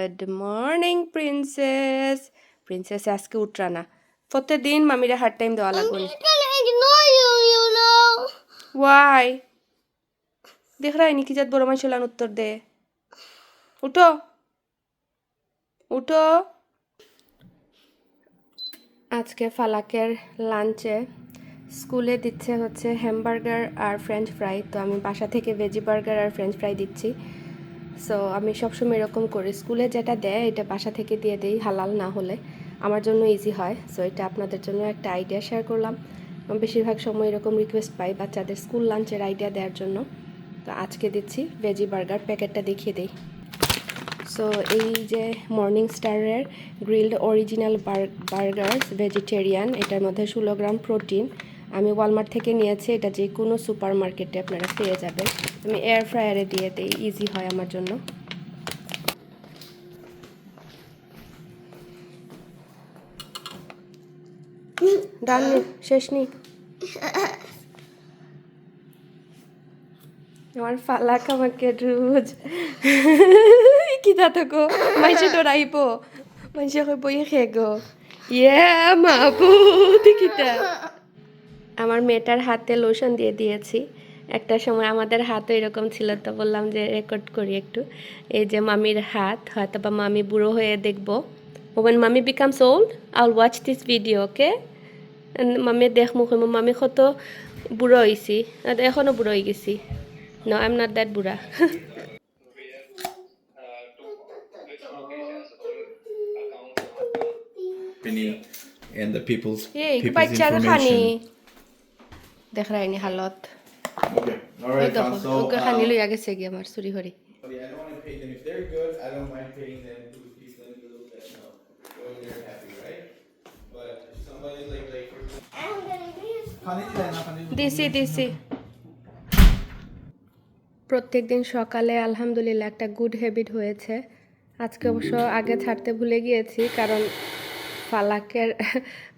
Good morning princess. Princess আজকে উঠরা না, প্রত্যেকদিন মামিরা হার্ড টাইম দেওয়া লাগবে। ওয়াই দেখ রাইনি কি জাত বড় মানুষ হলান, উত্তর দে। উঠো উঠো। আজকে ফালাকের লাঞ্চে স্কুলে দিচ্ছে হচ্ছে হ্যামবার্গার আর ফ্রেঞ্চ ফ্রাই, তো আমি বাসা থেকে ভেজি বার্গার আর ফ্রেঞ্চ ফ্রাই দিচ্ছি। সো আমি সবসময় এরকম করি, স্কুলে যেটা দেয় এটা বাসা থেকে দিয়ে দিই, হালাল না হলে আমার জন্য ইজি হয়। সো এটা আপনাদের জন্য একটা আইডিয়া শেয়ার করলাম। বেশিরভাগ সময় এরকম রিকোয়েস্ট পাই বাচ্চাদের স্কুল লাঞ্চের আইডিয়া দেওয়ার জন্য। তো আজকে দিচ্ছি ভেজি বার্গার, প্যাকেটটা দেখিয়ে দিই। সো এই যে মর্নিং স্টারের গ্রিলড অরিজিনাল বার্গার্স ভেজিটেরিয়ান, এটার মধ্যে 16 গ্রাম প্রোটিন। আমি ওয়ালমার্ট থেকে নিয়েছি, এটা যে কোনো সুপার মার্কেটে আপনারা পেয়ে যাবেন। আমি এয়ার ফ্রায়ারে দিয়ে দিই, ইজি হয় আমার জন্য। ডান শেষ নি আমার ফালাক আমাকে রোজ কি তা থাকো মাইসে ডরাইব, মাইসে কই বই খে গো ইয়ে মাবু দেখিতা। আমার মেয়েটার হাতে লোশন দিয়ে দিয়েছি। একটা সময় আমাদের হাতও এরকম ছিল, তো বললাম যে রেকর্ড করি একটু। এই যে মামির হাত, হয়তো বা মামি বুড়ো হয়ে দেখবো। when mommy becomes old I'll watch this video, okay? মামি দেখ মুখ মামি কত বুড়ো হয়েছি, এখনো বুড়ো হয়ে গেছি। No, I'm not that বুড়া। And the people's খানি information. দেখ রাইনি হালত। Okay. All right, দেখো so ওকে খানি লইয়া গেছে কি আমার চুরি Hari. I don't want to pay them if they're good. I don't mind paying them to teach them a little bit. No, when they're happy, right? But if somebody's like দিছি প্রত্যেকদিন সকালে আলহামদুলিল্লাহ একটা গুড হ্যাবিট হয়েছে। আজকে অবশ্য আগে ছাড়তে ভুলে গিয়েছি, কারণ ফালাকের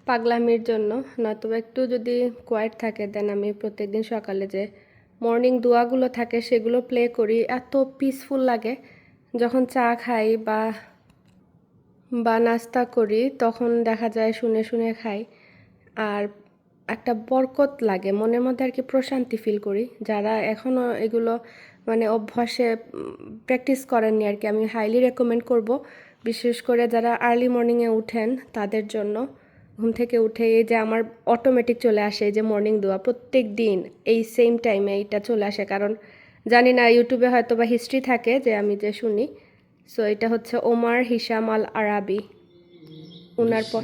পাগলামির জন্য। নয়তো একটু যদি কোয়াইট থাকে দেন আমি প্রত্যেকদিন সকালে যে মর্নিং দোয়াগুলো থাকে সেগুলো প্লে করি। এত পিসফুল লাগে যখন চা খাই বা নাস্তা করি, তখন দেখা যায় শুনে শুনে খাই, আর একটা বরকত লাগে মনের মধ্যে, আর কি প্রশান্তি ফিল করি। যারা এখনও এগুলো মানে অভ্যাসে প্র্যাকটিস করেননি আর কি, আমি হাইলি রেকমেন্ড করব। বিশেষ করে যারা আর্লি মর্নিংয়ে উঠেন তাদের জন্য। ঘুম থেকে উঠে এই যে আমার অটোমেটিক চলে আসে এই যে মর্নিং দোয়া, প্রত্যেক দিন এই সেম টাইমে এইটা চলে আসে। কারণ জানি না ইউটিউবে হয়তো বা হিস্ট্রি থাকে যে আমি যে শুনি। সো এটা হচ্ছে ওমর হিশাম আল আরাবি, উনার পর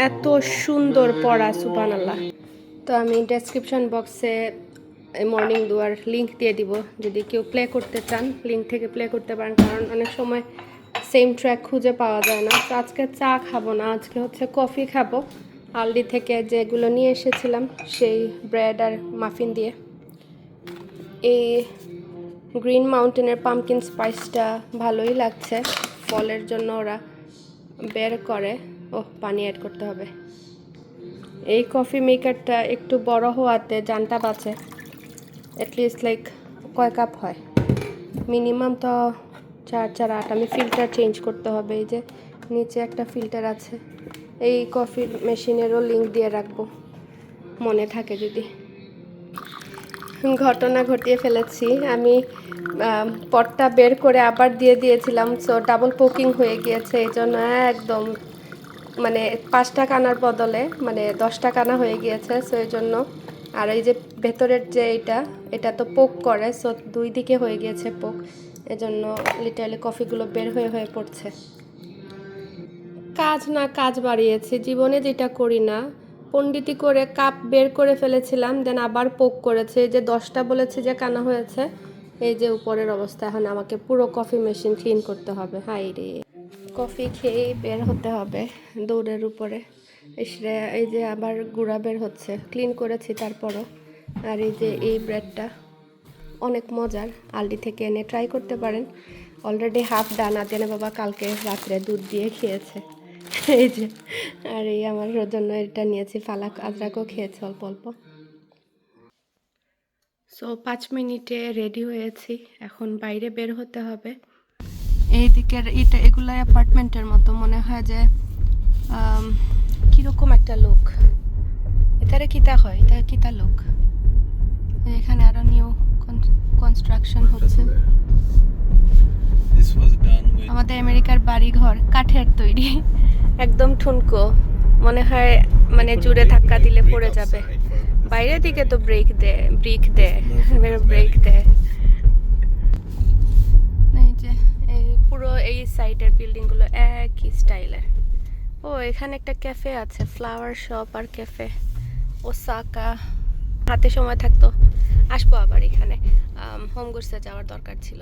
এত সুন্দর পড়া, সুবহানাল্লাহ। তো আমি ডেসক্রিপশন বক্সে মর্নিং দুয়ার লিঙ্ক দিয়ে দিব, যদি কেউ প্লে করতে চান লিঙ্ক থেকে প্লে করতে পারেন, কারণ অনেক সময় সেম ট্র্যাক খুঁজে পাওয়া যায় না। তো আজকে চা খাবো না, আজকে হচ্ছে কফি খাবো আলডি থেকে যেগুলো নিয়ে এসেছিলাম সেই ব্রেড আর মাফিন দিয়ে। এই গ্রিন মাউন্টেনের পামকিন স্পাইসটা ভালোই লাগছে, ফলের জন্য ওরা বের করে। পানি অ্যাড করতে হবে। এই কফি মেকারটা একটু বড় হওয়াতে জানটা বাঁচে। অ্যাটলিস্ট লাইক কয় কাপ হয় মিনিমাম, তো 4-8। আমি ফিল্টার চেঞ্জ করতে হবে, এই যে নিচে একটা ফিল্টার আছে। এই কফি মেশিনেরও লিঙ্ক দিয়ে রাখবো মনে থাকে যদি। ঘটনা ঘটিয়ে ফেলেছি আমি, পটটা বের করে আবার দিয়ে দিয়েছিলাম, সো ডাবল পোকিং হয়ে গিয়েছে। এই জন্য একদম মানে 5 টাকা আনার বদলে মানে 10 টাকা আনা হয়ে গিয়েছে। সো এই জন্য, আর এই যে ভেতরের যে এটা তো পোক করে, সো 2 দিকে হয়ে গিয়েছে পোক। এজন্য লিটারালি কফিগুলো বের হয়ে পড়ছে। কাজ না কাজ বাড়িয়েছি, জীবনে যেটা করি না। পণ্ডিতি করে কাপ বের করে ফেলেছিলাম, দেন আবার পোক করেছে। এই যে 10টা বলেছে যে কানা হয়েছে, এই যে উপরের অবস্থা। এখন আমাকে পুরো কফি মেশিন ক্লিন করতে হবে। হাই রে, কফি খেয়ে বের হতে হবে দৌড়ের উপরে। এসে এই যে আবার গুঁড়া বের হচ্ছে, ক্লিন করেছি তারপরও। আর এই যে এই ব্রেডটা অনেক মজার, আলডি থেকে এনে ট্রাই করতে পারেন। অলরেডি হাফ ডান, আদিয়ানা বাবা কালকে রাত্রে দুধ দিয়ে খেয়েছে। এই যে, আর এই আমার জন্য এটা নিয়েছি, ফালাক আজরাকও খেয়েছে অল্প অল্প। সো 5 মিনিটে রেডি হয়েছি, এখন বাইরে বের হতে হবে। এইদিকের এগুলো অ্যাপার্টমেন্টের মতো মনে হয় যে কিরকম একটা লোক, এটারে কিতা হয়, এটা কিতা লোক। এখানে আরো নিউ কনস্ট্রাকশন হচ্ছে। This was done with আমাদের আমেরিকার বাড়ি ঘর কাঠের তৈরি, একদম ঠুনকো, মনে হয় মানে জুড়ে ধাক্কা দিলে পড়ে যাবে। বাইরের দিকে তো ব্রেক দেয়, ব্রেক দেয়। এই যে এই পুরো এই সাইডের বিল্ডিং গুলো একই স্টাইলের। ও এখানে একটা ক্যাফে আছে, ফ্লাওয়ার শপ আর ক্যাফে। ওসাকা, হাতে সময় থাকতো আসবো আবার এখানে। হোম গুডসে যাওয়ার দরকার ছিল।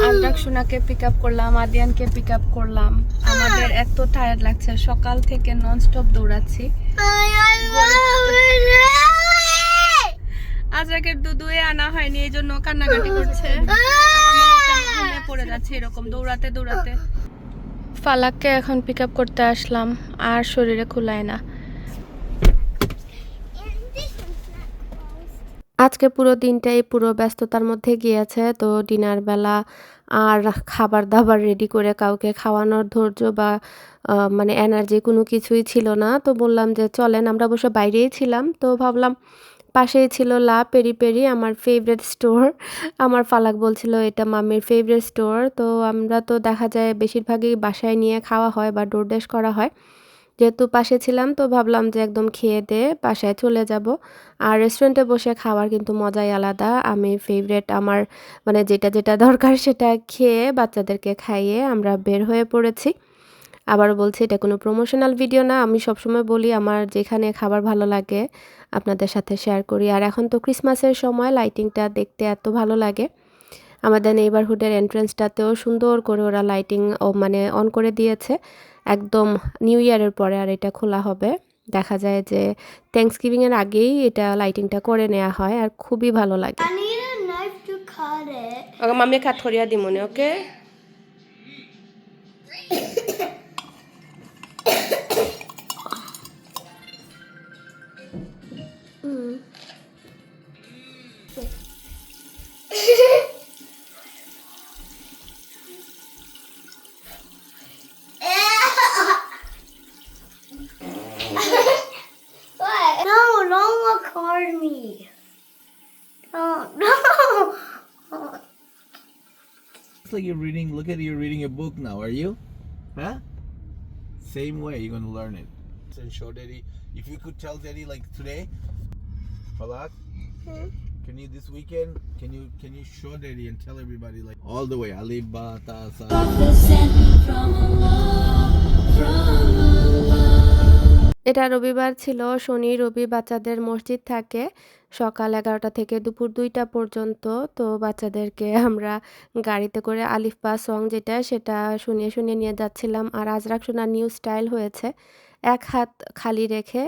আজরাক সোনাকে পিক আপ করলাম, আদিয়ানকে পিক আপ করলাম। আমাদের এত টায়ার্ড লাগছে, সকাল থেকে ননস্টপ দৌড়াচ্ছি। আজরাকের দুধুয়ে আনা হয়নি, এই জন্য কান্নাকাটি করছে। ঘুমিয়ে পড়ে যাচ্ছে এরকম দৌড়াতে দৌড়াতে। ফালাককে এখন পিক আপ করতে আসলাম, আর শরীরে কুলায় না। আজকে পুরো দিনটাই পুরো ব্যস্ততার মধ্যে গিয়েছে। তো ডিনার বেলা আর খাবার দাবার রেডি করে কাউকে খাওয়ানোর ধৈর্য বা মানে এনার্জি কোনো কিছুই ছিল না। তো বললাম যে চলেন, আমরা অবশ্য বাইরেই ছিলাম, তো ভাবলাম পাশেই ছিল লা পেরি পেরি, আমার ফেভারিট স্টোর। আমার ফালাক বলছিল এটা মাম্মির ফেভারিট স্টোর। তো আমরা তো দেখা যায় বেশিরভাগই বাসায় নিয়ে খাওয়া হয় বা ডোরড্যাশ করা হয়। যেহেতু পাশে ছিলাম তো ভাবলাম যে একদম খেয়ে দিয়ে বাসায় চলে যাব। আর রেস্টুরেন্টে বসে খাওয়ার কিন্তু মজাই আলাদা। আমি ফেভারিট আমার মানে যেটা যেটা দরকার সেটা খেয়ে বাচ্চাদেরকে খাইয়ে আমরা বের হয়ে পড়েছি। আবারও বলছি এটা কোনো প্রমোশনাল ভিডিও না, আমি সবসময় বলি আমার যেখানে খাবার ভালো লাগে আপনাদের সাথে শেয়ার করি। আর এখন তো ক্রিসমাসের সময় লাইটিংটা দেখতে এত ভালো লাগে। আমাদের নেইবারহুডের এন্ট্রান্সটাতেও সুন্দর করে ওরা লাইটিং মানে অন করে দিয়েছে। একদম নিউ ইয়ারের পরে আর এটা খোলা হবে। দেখা যায় যে থ্যাঙ্কসগিভিংয়ের আগেই এটা লাইটিংটা করে নেওয়া হয়, আর খুবই ভালো লাগে। I need a knife to cut it. Okay mummy cut করিয়া দি মনে, ওকে? What? No, don't record me. No. It's like you're reading. Look at you reading a book now. Are you? Huh? Same way you're gonna learn it. And show Daddy. If you could tell Daddy like today, Falak, can you this weekend? Can you show Daddy and tell everybody like all the way Alif Ba Ta Sa. এটা রবিবার ছিল, শনি রবি বাচ্চাদের মসজিদ থাকে সকাল 11টা থেকে দুপুর 2টা পর্যন্ত। তো বাচ্চাদেরকে আমরা গাড়িতে করে আলিফ বা সং যেটা সেটা শুনিয়ে শুনিয়ে নিয়ে যাচ্ছিলাম। আর আজরাক সোনার নিউ স্টাইল হয়েছে, এক হাত খালি রেখে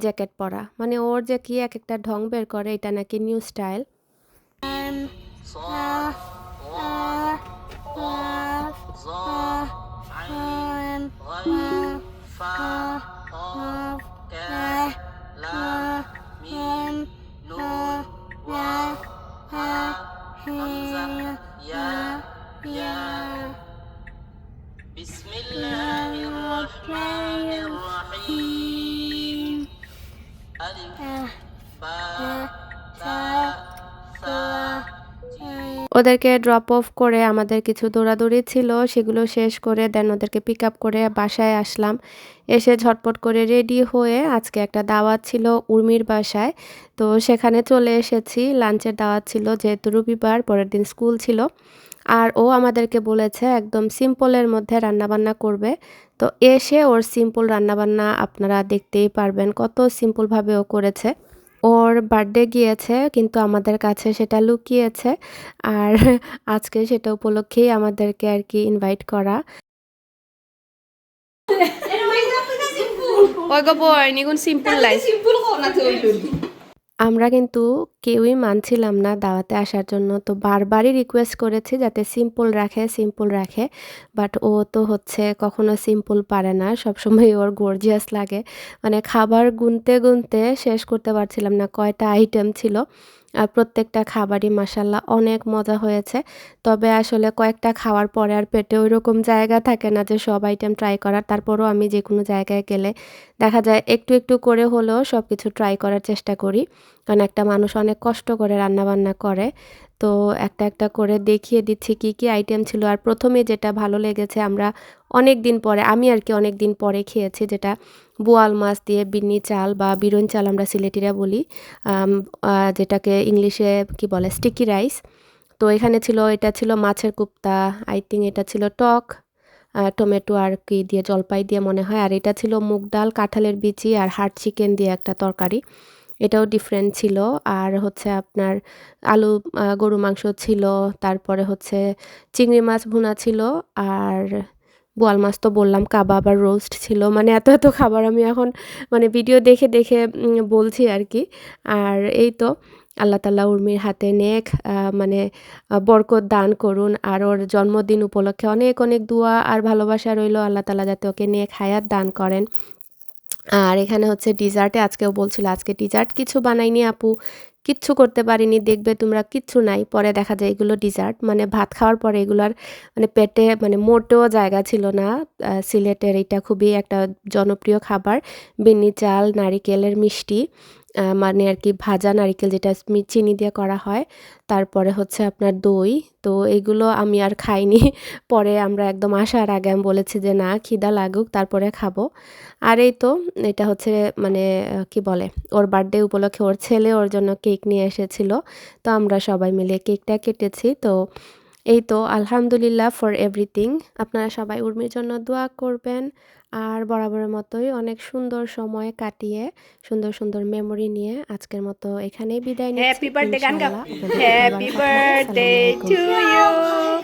জ্যাকেট পরা, মানে ওর যে কি এক একটা ঢং বের করে, এটা নাকি নিউ স্টাইল। ওদেরকে ড্রপ অফ করে আমাদের কিছু দৌড়াদৌড়ি ছিল, সেগুলো শেষ করে দেন ওদেরকে পিক আপ করে বাসায় আসলাম। এসে ঝটপট করে রেডি হয়ে আজকে একটা দাওয়াত ছিল উর্মির বাসায়, তো সেখানে চলে এসেছি। লাঞ্চের দাওয়াত ছিল যেহেতু রবিবার, পরের দিন স্কুল ছিল। আর ও আমাদেরকে বলেছে একদম সিম্পলের মধ্যে রান্নাবান্না করবে। তো এসে ওর সিম্পল রান্নাবান্না আপনারা দেখতেই পারবেন কত সিম্পলভাবে ও করেছে। ওর বার্থডে গিয়েছে কিন্তু আমাদের কাছে সেটা লুকিয়েছে, আর আজকে সেটা উপলক্ষেই আমাদেরকে আর কি ইনভাইট করা। Oiga boy, ni kun simple life. Simpel kok na tuh. আমরা কিন্তু কেউই মানছিলাম না দাওয়াতে আসার জন্য। তো বারবারই রিকোয়েস্ট করেছি যাতে সিম্পল রাখে। বাট ও তো হচ্ছে কখনো সিম্পল পারে না। সবসময় ওর গর্জিয়াস লাগে। মানে খাবার গুনতে শেষ করতে পারছিলাম না কয়টা আইটেম ছিল। আর প্রত্যেকটা খাবারই মাশাআল্লাহ অনেক মজা হয়েছে। তবে আসলে কয়েকটা খাওয়ার পরে আর পেটে ওইরকম জায়গা থাকে না যে সব আইটেম ট্রাই করার। তারপরও আমি যেকোনো জায়গায় গেলে দেখা যায় একটু করে হলেও সবকিছু ট্রাই করার চেষ্টা করি। কারণ একটা মানুষ অনেক কষ্ট করে রান্নাবান্না করে। তো একটা করে দেখিয়ে দিচ্ছি কি আইটেম ছিল। আর ১ম এ যেটা ভালো লেগেছে আমরা অনেকদিন পরে আমি আরকি অনেকদিন পরে খেয়েছি যেটা বোয়াল মাছ দিয়ে বিন্নি চাল বা বিরন চাল আমরা সিলেটিরা বলি। আম যেটাকে ইংলিশে কি বলে স্টিকি রাইস। তো এখানে এটা ছিল মাছের কোপ্তা, আই থিংক এটা ছিল টক, টমেটো আর কি দিয়ে জলপাই দিয়ে মনে হয়। আর এটা ছিল মুগ ডাল, কাঁঠালের বিচি আর হাড় চিকেন দিয়ে একটা তরকারি। এটাও ডিফারেন্ট ছিল। আর হচ্ছে আপনার আলু গরুর মাংস ছিল, তারপরে হচ্ছে চিংড়ি মাছ ভুনা ছিল, আর বোয়াল মাছ তো বললাম, কাবাব আর রোস্ট ছিল। মানে এত খাবার আমি এখন মানে ভিডিও দেখে বলছি আরকি। আর এই তো আল্লাহ তাআলা উর্মির হাতে নেক মানে বরকত দান করুন। আর ওর জন্মদিন উপলক্ষে অনেক দোয়া আর ভালোবাসা রইলো। আল্লাহ তাআলা যাতে ওকে নেক হায়াত দান করেন। আর এখানে হচ্ছে ডিজার্টে আজকেও বলছিল আজকে ডিজার্ট কিছু বানাইনি আপু, কিচ্ছু করতে পারিনি, দেখবে তোমরা কিচ্ছু নাই। পরে দেখা যায় এগুলো ডিজার্ট, মানে ভাত খাওয়ার পরে এগুলার মানে পেটে মানে মোটেও জায়গা ছিল না। সিলেটের এটা খুবই একটা জনপ্রিয় খাবার, বিন্নি চাল, নারিকেলের মিষ্টি, মানে আর কি ভাজা নারিকেল যেটা চিনি দিয়ে করা হয়, তারপরে হচ্ছে আপনার দই। তো এগুলো আমি আর খাইনি। পরে আমরা একদম আসার আগে আমি বলেছি যে না খিদা লাগুক তারপরে খাবো। আর এই তো এটা হচ্ছে মানে কি বলে ওর বার্থডে উপলক্ষে ওর ছেলে ওর জন্য কেক নিয়ে এসেছিল। তো আমরা সবাই মিলে কেকটা কেটেছি। তো এই তো আলহামদুলিল্লাহ ফর এভরিথিং। আপনারা সবাই উর্মির জন্য দোয়া করবেন। আর বরাবরের মতোই অনেক সুন্দর সময় কাটিয়ে সুন্দর মেমোরি নিয়ে আজকের মতো এখানেই বিদায় নিচ্ছি। হ্যাপি বার্থডে গান গাও। ইনশাআল্লাহ আপনাদের সাথে আবার হ্যাপি কথা হবে। বার্থডে আসসালামু আলাইকুম। To you.